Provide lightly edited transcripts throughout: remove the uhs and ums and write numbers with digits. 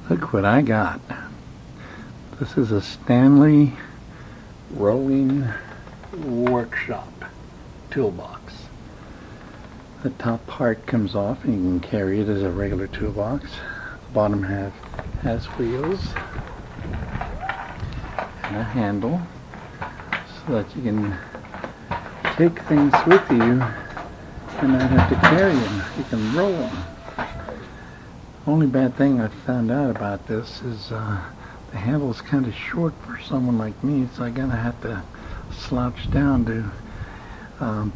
Look what I got. This is a Stanley rolling workshop toolbox. The top part comes off and you can carry it as a regular toolbox. The bottom half has wheels and a handle so that you can take things with you and not have to carry them. You can roll them. Only bad thing I found out about this is the handle is kind of short for someone like me, so I'm gonna have to slouch down to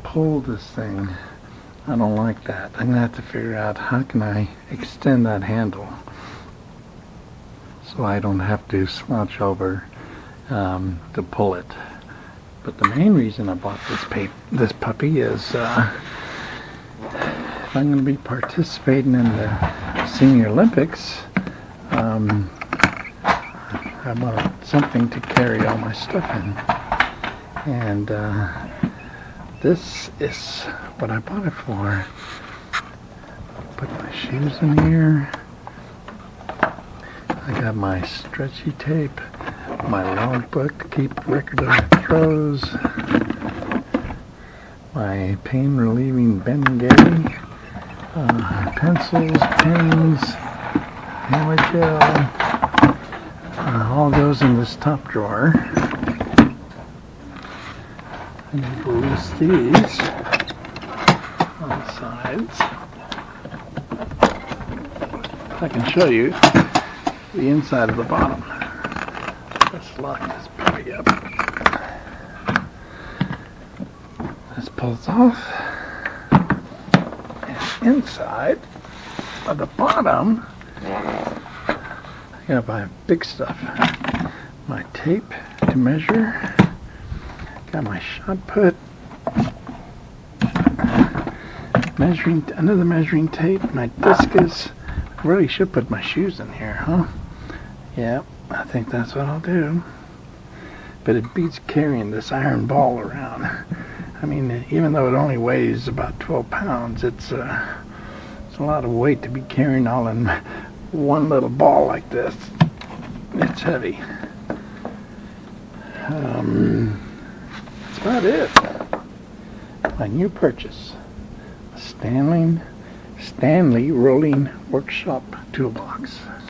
pull this thing. I don't like that. I'm gonna have to figure out how can I extend that handle so I don't have to slouch over to pull it. But the main reason I bought this puppy is if I'm going to be participating in the Senior Olympics, I want something to carry all my stuff in. And this is what I bought it for. Put my shoes in here. I got my stretchy tape, my logbook to keep record of throws, my pain relieving Bengay, pencils, pens, hammer gel, all goes in this top drawer. I need to release these on the sides. I can show you the inside of the bottom. Let's lock this puppy up. This pulls off. And inside of the bottom, I got my big stuff. My tape to measure. Got my shot put. Another measuring tape. My discus. I really should put my shoes in here, huh? Yeah, I think that's what I'll do. But it beats carrying this iron ball around. I mean, even though it only weighs about 12 pounds, it's a lot of weight to be carrying all in one little ball like this. It's heavy. That's about it. My new purchase, a Stanley Rolling Workshop Toolbox.